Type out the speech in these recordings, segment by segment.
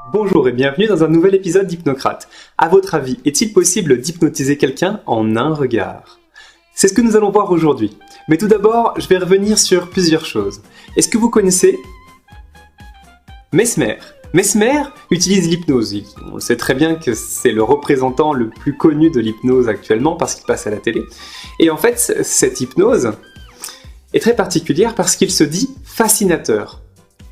Bonjour et bienvenue dans un nouvel épisode d'Hypnocrate. À votre avis, est-il possible d'hypnotiser quelqu'un en un regard? C'est ce que nous allons voir aujourd'hui. Mais tout d'abord, je vais revenir sur plusieurs choses. Est-ce que vous connaissez Mesmer? Mesmer utilise l'hypnose. On sait très bien que c'est le représentant le plus connu de l'hypnose actuellement parce qu'il passe à la télé. Et en fait, cette hypnose est très particulière parce qu'il se dit fascinateur.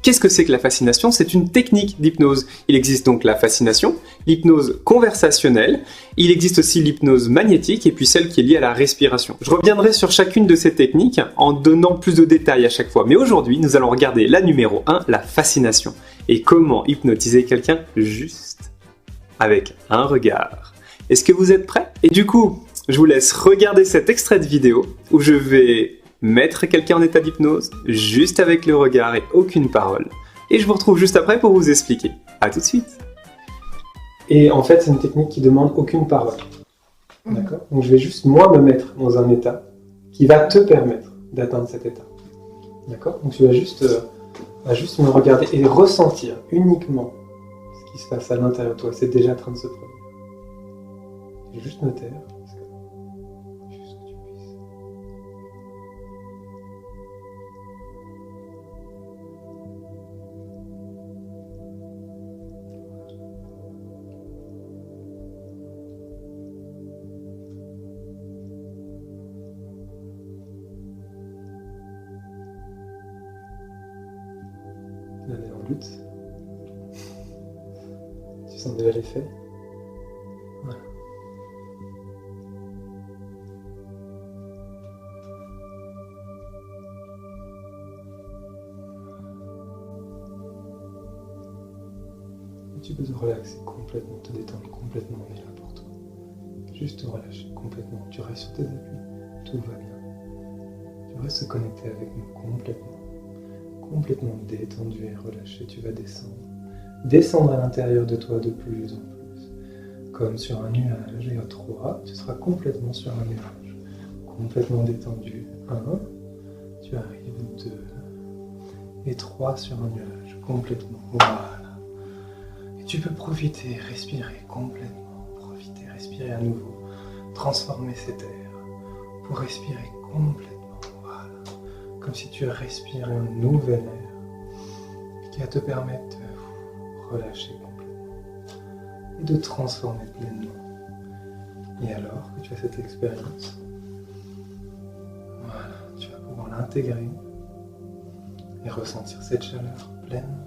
Qu'est-ce que c'est que la fascination? C'est une technique d'hypnose. Il existe donc la fascination, l'hypnose conversationnelle, il existe aussi l'hypnose magnétique et puis celle qui est liée à la respiration. Je reviendrai sur chacune de ces techniques en donnant plus de détails à chaque fois. Mais aujourd'hui, nous allons regarder la numéro 1, la fascination. Et comment hypnotiser quelqu'un juste avec un regard. Est-ce que vous êtes prêts? Et du coup, je vous laisse regarder cet extrait de vidéo où je vais mettre quelqu'un en état d'hypnose, juste avec le regard et aucune parole. Et je vous retrouve juste après pour vous expliquer. À tout de suite. Et en fait, c'est une technique qui demande aucune parole. D'accord? Donc je vais juste, moi, me mettre dans un état qui va te permettre d'atteindre cet état. D'accord? Donc tu vas juste me regarder et ressentir uniquement ce qui se passe à l'intérieur de toi. C'est déjà en train de se produire. Je vais juste me taire. Juste que tu puisses. Là, elle est en lutte. Tu sens déjà l'effet? Voilà. Et tu peux te relaxer complètement, te détendre complètement, on est là pour toi. Juste te relâcher complètement. Tu restes sur tes appuis, tout va bien. Tu restes connecté avec nous complètement détendu et relâché. Tu vas descendre à l'intérieur de toi de plus en plus, comme sur un nuage. Et à 3, tu seras complètement sur un nuage, complètement détendu. 1, tu arrives, 2 et 3 sur un nuage, complètement. Voilà. Et tu peux profiter, respirer complètement, respirer à nouveau, transformer cet air pour respirer complètement. Comme si tu respirais un nouvel air qui va te permettre de relâcher complètement et de transformer pleinement. Et alors que tu as cette expérience, voilà, tu vas pouvoir l'intégrer et ressentir cette chaleur pleine,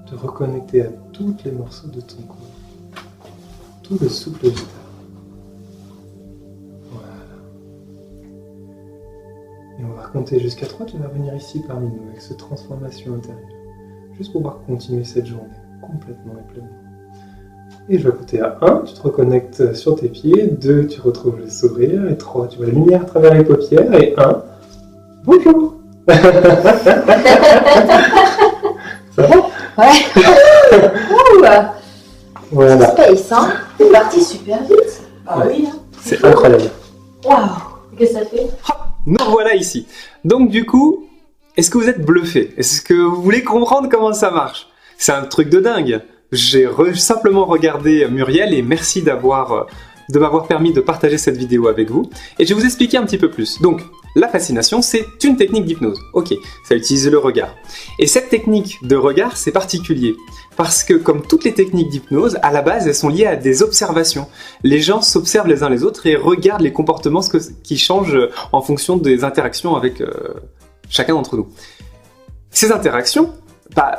te reconnecter à tous les morceaux de ton corps, tout le souple vital. Et on va compter jusqu'à 3, tu vas venir ici parmi nous avec cette transformation intérieure. Juste pour pouvoir continuer cette journée complètement et pleinement. Et je vais compter à 1, tu te reconnectes sur tes pieds, 2, tu retrouves le sourire, et 3, tu vois la lumière à travers les paupières, et 1, bonjour. Ça va? Ouais. Voilà. Space, hein? C'est parti super vite. Ah Ouais. oui. C'est incroyable. Waouh. Qu'est-ce que ça fait? Nous voilà ici. Donc du coup, est-ce que vous êtes bluffé? Est-ce que vous voulez comprendre comment ça marche? C'est un truc de dingue. J'ai simplement regardé Muriel et merci de m'avoir permis de partager cette vidéo avec vous. Et je vais vous expliquer un petit peu plus. Donc, la fascination, c'est une technique d'hypnose. Ok, ça utilise le regard. Et cette technique de regard, c'est particulier. Parce que comme toutes les techniques d'hypnose, à la base, elles sont liées à des observations. Les gens s'observent les uns les autres et regardent les comportements qui changent en fonction des interactions avec chacun d'entre nous. Ces interactions,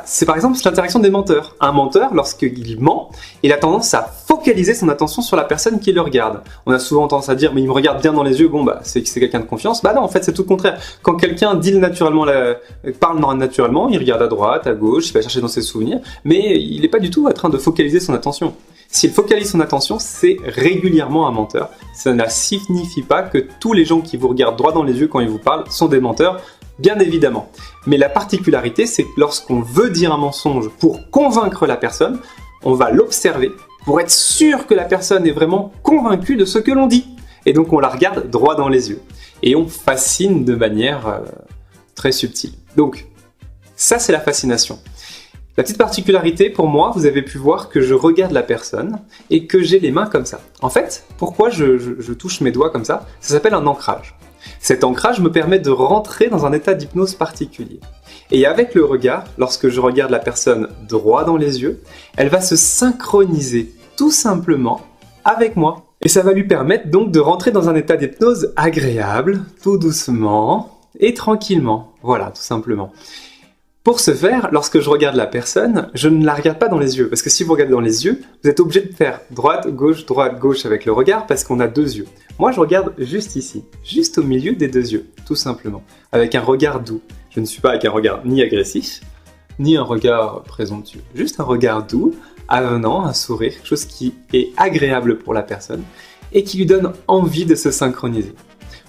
c'est par exemple l'interaction des menteurs. Un menteur, lorsqu'il ment, il a tendance à focaliser son attention sur la personne qui le regarde. On a souvent tendance à dire, mais il me regarde bien dans les yeux, c'est quelqu'un de confiance. Bah non, en fait, c'est tout le contraire. Quand quelqu'un parle naturellement, il regarde à droite, à gauche, il va chercher dans ses souvenirs, mais il n'est pas du tout en train de focaliser son attention. S'il focalise son attention, c'est régulièrement un menteur. Ça ne signifie pas que tous les gens qui vous regardent droit dans les yeux quand ils vous parlent sont des menteurs. Bien évidemment. Mais la particularité, c'est que lorsqu'on veut dire un mensonge pour convaincre la personne, on va l'observer pour être sûr que la personne est vraiment convaincue de ce que l'on dit. Et donc on la regarde droit dans les yeux. Et on fascine de manière très subtile. Donc, ça c'est la fascination. La petite particularité pour moi, vous avez pu voir que je regarde la personne et que j'ai les mains comme ça. En fait, pourquoi je touche mes doigts comme ça? Ça s'appelle un ancrage. Cet ancrage me permet de rentrer dans un état d'hypnose particulier. Et avec le regard, lorsque je regarde la personne droit dans les yeux, elle va se synchroniser tout simplement avec moi. Et ça va lui permettre donc de rentrer dans un état d'hypnose agréable, tout doucement et tranquillement. Voilà, tout simplement. Pour ce faire, lorsque je regarde la personne, je ne la regarde pas dans les yeux. Parce que si vous regardez dans les yeux, vous êtes obligé de faire droite, gauche avec le regard parce qu'on a deux yeux. Moi, je regarde juste ici, juste au milieu des deux yeux, tout simplement, avec un regard doux. Je ne suis pas avec un regard ni agressif, ni un regard présomptueux. Juste un regard doux, avenant, un sourire, quelque chose qui est agréable pour la personne et qui lui donne envie de se synchroniser.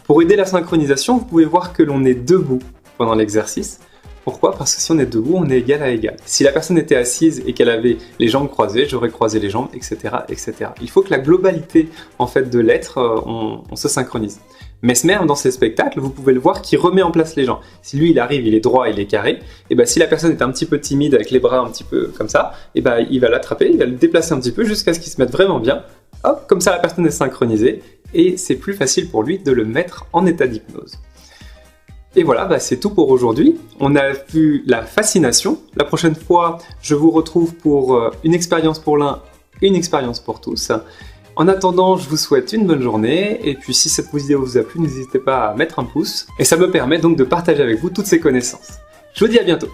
Pour aider la synchronisation, vous pouvez voir que l'on est debout pendant l'exercice. Pourquoi? Parce que si on est debout, on est égal à égal. Si la personne était assise et qu'elle avait les jambes croisées, j'aurais croisé les jambes, etc., etc. Il faut que la globalité en fait de l'être, on se synchronise. Mesmer, dans ses spectacles, vous pouvez le voir qui remet en place les gens. Si lui, il arrive, il est droit, il est carré, et ben si la personne est un petit peu timide avec les bras un petit peu comme ça, et ben il va l'attraper, il va le déplacer un petit peu jusqu'à ce qu'il se mette vraiment bien. Hop, comme ça la personne est synchronisée et c'est plus facile pour lui de le mettre en état d'hypnose. Et voilà, c'est tout pour aujourd'hui. On a vu la fascination. La prochaine fois, je vous retrouve pour une expérience pour l'un, une expérience pour tous. En attendant, je vous souhaite une bonne journée. Et puis si cette vidéo vous a plu, n'hésitez pas à mettre un pouce. Et ça me permet donc de partager avec vous toutes ces connaissances. Je vous dis à bientôt.